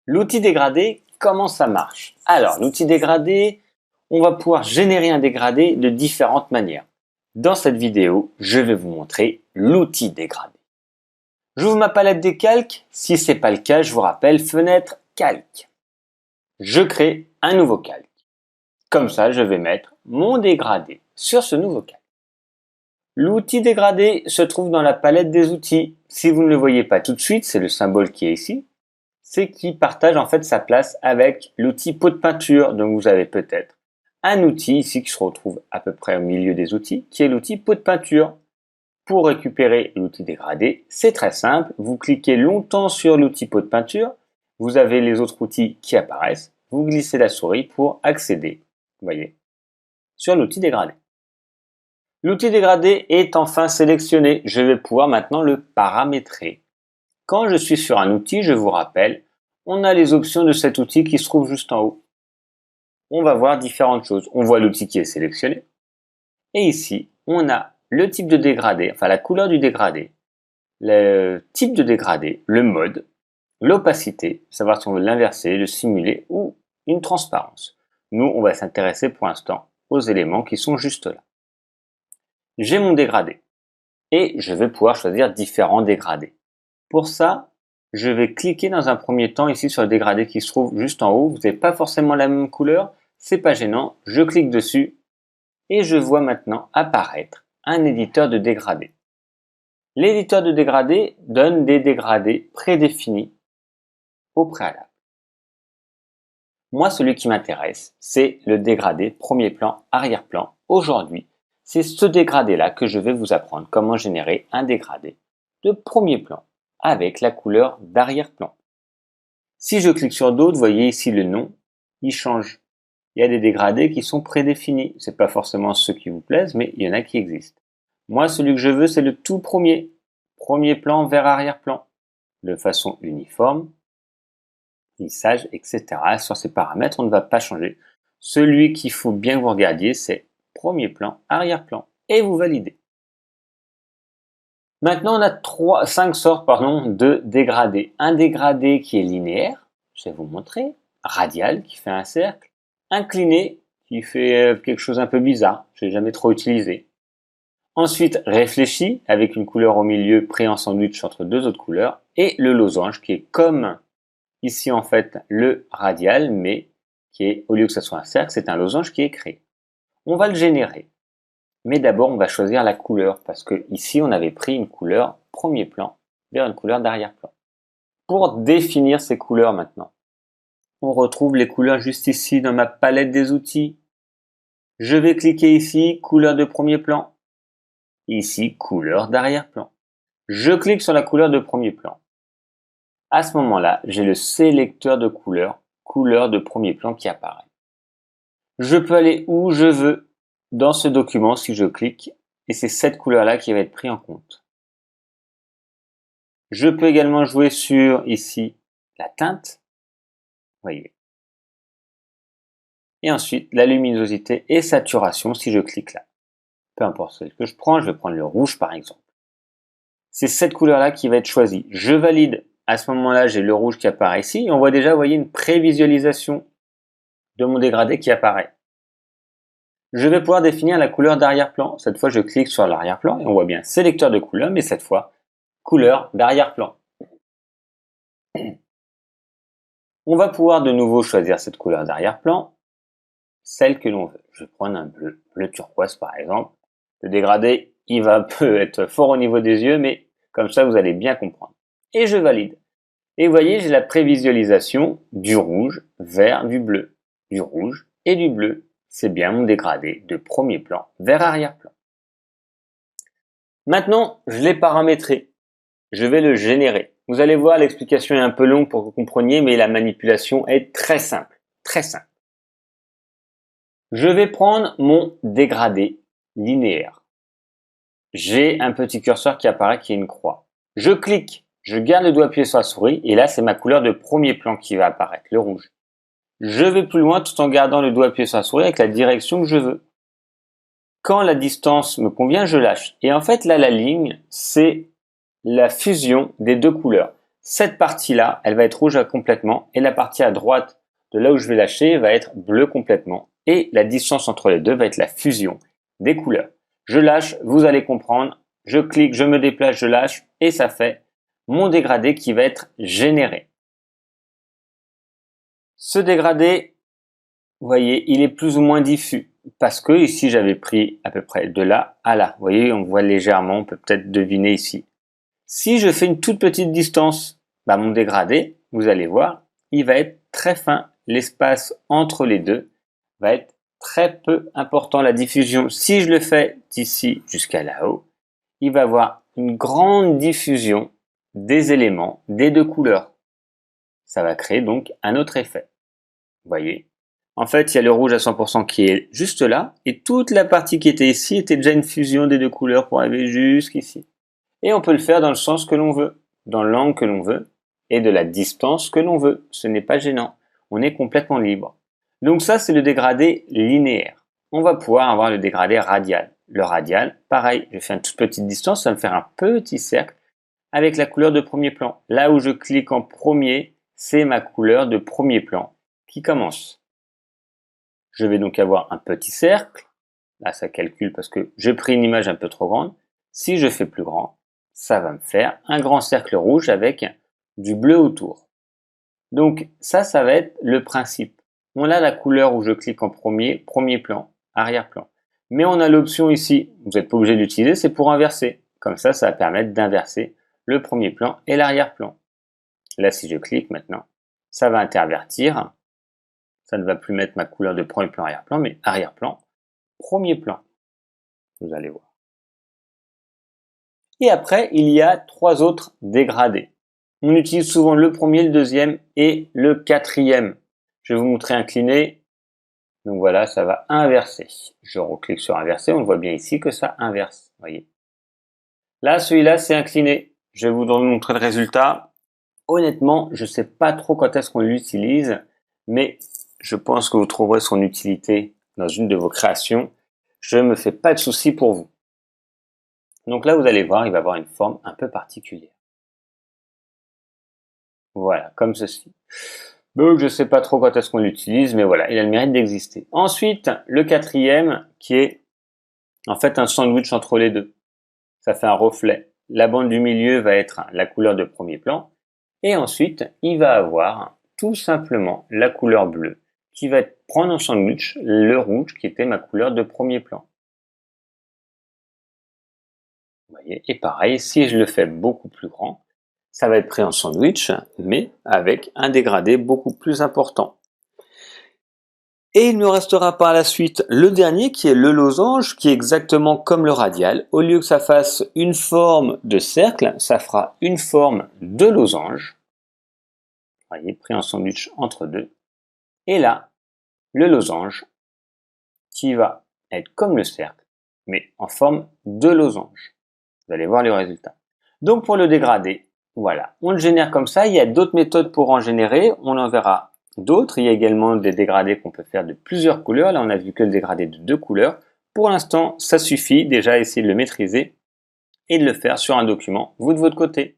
L'outil dégradé, comment ça marche? Alors, l'outil dégradé, on va pouvoir générer un dégradé de différentes manières. Dans cette vidéo, je vais vous montrer l'outil dégradé. J'ouvre ma palette des calques. Si ce n'est pas le cas, je vous rappelle, fenêtre calque. Je crée un nouveau calque. Comme ça, je vais mettre mon dégradé sur ce nouveau calque. L'outil dégradé se trouve dans la palette des outils. Si vous ne le voyez pas tout de suite, c'est le symbole qui est ici. C'est qu'il partage en fait sa place avec l'outil pot de peinture. Donc vous avez peut-être un outil ici qui se retrouve à peu près au milieu des outils, qui est l'outil pot de peinture. Pour récupérer l'outil dégradé, c'est très simple. Vous cliquez longtemps sur l'outil pot de peinture. Vous avez les autres outils qui apparaissent. Vous glissez la souris pour accéder, vous voyez, sur l'outil dégradé. L'outil dégradé est enfin sélectionné. Je vais pouvoir maintenant le paramétrer. Quand je suis sur un outil, je vous rappelle, on a les options de cet outil qui se trouve juste en haut. On va voir différentes choses. On voit l'outil qui est sélectionné. Et ici, on a le type de dégradé, enfin la couleur du dégradé, le type de dégradé, le mode, l'opacité, savoir si on veut l'inverser, le simuler ou une transparence. Nous, on va s'intéresser pour l'instant aux éléments qui sont juste là. J'ai mon dégradé et je vais pouvoir choisir différents dégradés. Pour ça, je vais cliquer dans un premier temps ici sur le dégradé qui se trouve juste en haut. Vous n'avez pas forcément la même couleur, c'est pas gênant. Je clique dessus et je vois maintenant apparaître un éditeur de dégradés. L'éditeur de dégradés donne des dégradés prédéfinis au préalable. Moi, celui qui m'intéresse, c'est le dégradé premier plan, arrière-plan. Aujourd'hui, c'est ce dégradé-là que je vais vous apprendre comment générer un dégradé de premier plan avec la couleur d'arrière-plan. Si je clique sur d'autres, vous voyez ici le nom, il change. Il y a des dégradés qui sont prédéfinis. C'est pas forcément ceux qui vous plaisent, mais il y en a qui existent. Moi, celui que je veux, c'est le tout premier. Premier plan vers arrière-plan. De façon uniforme, lissage, etc. Sur ces paramètres, on ne va pas changer. Celui qu'il faut bien que vous regardiez, c'est premier plan, arrière-plan. Et vous validez. Maintenant, on a 5 sortes de dégradés. Un dégradé qui est linéaire, je vais vous montrer. Radial, qui fait un cercle. Incliné, qui fait quelque chose un peu bizarre, je l'ai jamais trop utilisé. Ensuite, réfléchi, avec une couleur au milieu pris en sandwich entre deux autres couleurs. Et le losange, qui est comme ici en fait le radial, mais qui est, au lieu que ce soit un cercle, c'est un losange qui est créé. On va le générer. Mais d'abord, on va choisir la couleur, parce que ici, on avait pris une couleur premier plan vers une couleur d'arrière-plan. Pour définir ces couleurs maintenant, on retrouve les couleurs juste ici dans ma palette des outils. Je vais cliquer ici, couleur de premier plan. Ici, couleur d'arrière-plan. Je clique sur la couleur de premier plan. À ce moment-là, j'ai le sélecteur de couleurs, couleur de premier plan qui apparaît. Je peux aller où je veux dans ce document si je clique, et c'est cette couleur-là qui va être prise en compte. Je peux également jouer sur, ici, la teinte. Voyez. Et ensuite, la luminosité et saturation si je clique là. Peu importe celle que je prends, je vais prendre le rouge par exemple. C'est cette couleur-là qui va être choisie. Je valide. À ce moment-là, j'ai le rouge qui apparaît ici. Et on voit déjà, vous voyez, une prévisualisation de mon dégradé qui apparaît. Je vais pouvoir définir la couleur d'arrière-plan. Cette fois, je clique sur l'arrière-plan et on voit bien sélecteur de couleurs, mais cette fois, couleur d'arrière-plan. On va pouvoir de nouveau choisir cette couleur d'arrière-plan, celle que l'on veut. Je vais prendre un bleu, bleu turquoise par exemple. Le dégradé, il va peut être fort au niveau des yeux, mais comme ça, vous allez bien comprendre. Et je valide. Et vous voyez, j'ai la prévisualisation du rouge vers du bleu, du rouge et du bleu. C'est bien mon dégradé de premier plan vers arrière-plan. Maintenant, je l'ai paramétré. Je vais le générer. Vous allez voir, l'explication est un peu longue pour que vous compreniez, mais la manipulation est très simple. Très simple. Je vais prendre mon dégradé linéaire. J'ai un petit curseur qui apparaît qui est une croix. Je clique, je garde le doigt appuyé sur la souris et là c'est ma couleur de premier plan qui va apparaître, le rouge. Je vais plus loin tout en gardant le doigt appuyé sur la souris avec la direction que je veux. Quand la distance me convient, je lâche. Et en fait là la ligne, c'est la fusion des deux couleurs. cette partie-là, elle va être rouge complètement et la partie à droite de là où je vais lâcher va être bleue complètement. Et la distance entre les deux va être la fusion des couleurs. Je lâche, vous allez comprendre, je clique, je me déplace, je lâche et ça fait mon dégradé qui va être généré. Ce dégradé, vous voyez, il est plus ou moins diffus parce que ici j'avais pris à peu près de là à là. Vous voyez, on voit légèrement, on peut peut-être deviner ici. Si je fais une toute petite distance, mon dégradé, vous allez voir, il va être très fin. L'espace entre les deux va être très peu important. La diffusion, si je le fais d'ici jusqu'à là-haut, il va avoir une grande diffusion des éléments des deux couleurs. Ça va créer donc un autre effet. Vous voyez? En fait, il y a le rouge à 100% qui est juste là, et toute la partie qui était ici était déjà une fusion des deux couleurs pour arriver jusqu'ici. Et on peut le faire dans le sens que l'on veut, dans l'angle que l'on veut, et de la distance que l'on veut. Ce n'est pas gênant. On est complètement libre. Donc ça, c'est le dégradé linéaire. On va pouvoir avoir le dégradé radial. Le radial, pareil, je fais une toute petite distance, ça va me faire un petit cercle avec la couleur de premier plan. Là où je clique en premier, c'est ma couleur de premier plan qui commence. Je vais donc avoir un petit cercle. Là, ça calcule parce que j'ai pris une image un peu trop grande. Si je fais plus grand, ça va me faire un grand cercle rouge avec du bleu autour. Donc ça va être le principe. On a la couleur où je clique en premier plan, arrière-plan. Mais on a l'option ici, vous n'êtes pas obligé d'utiliser, c'est pour inverser. Comme ça va permettre d'inverser le premier plan et l'arrière-plan. Là, si je clique maintenant, ça va intervertir. Ça ne va plus mettre ma couleur de premier plan, arrière-plan, mais arrière-plan, premier plan. Vous allez voir. Et après, il y a 3 autres dégradés. On utilise souvent le premier, le deuxième et le quatrième. Je vais vous montrer incliné. Donc voilà, ça va inverser. Je reclique sur inverser, on voit bien ici que ça inverse. Voyez. Là, celui-là, c'est incliné. Je vais vous montrer le résultat. Honnêtement, je ne sais pas trop quand est-ce qu'on l'utilise, mais je pense que vous trouverez son utilité dans une de vos créations. Je ne me fais pas de soucis pour vous. Donc là, vous allez voir, il va avoir une forme un peu particulière. Voilà, comme ceci. Donc je ne sais pas trop quand est-ce qu'on l'utilise, mais voilà, il a le mérite d'exister. Ensuite, le quatrième, qui est en fait un sandwich entre les deux. Ça fait un reflet. La bande du milieu va être la couleur de premier plan. Et ensuite, il va avoir tout simplement la couleur bleue qui va prendre en sandwich le rouge qui était ma couleur de premier plan. Vous voyez, et pareil, si je le fais beaucoup plus grand, ça va être pris en sandwich, mais avec un dégradé beaucoup plus important. Et il ne restera par la suite le dernier qui est le losange, qui est exactement comme le radial. Au lieu que ça fasse une forme de cercle, ça fera une forme de losange. Vous voyez, pris en sandwich entre deux. Et là, le losange qui va être comme le cercle, mais en forme de losange. Vous allez voir le résultat. Donc pour le dégradé, voilà, on le génère comme ça. Il y a d'autres méthodes pour en générer, on en verra d'autres. Il y a également des dégradés qu'on peut faire de plusieurs couleurs. Là, on a vu que le dégradé de 2 couleurs. Pour l'instant, ça suffit déjà à essayer de le maîtriser et de le faire sur un document, vous de votre côté.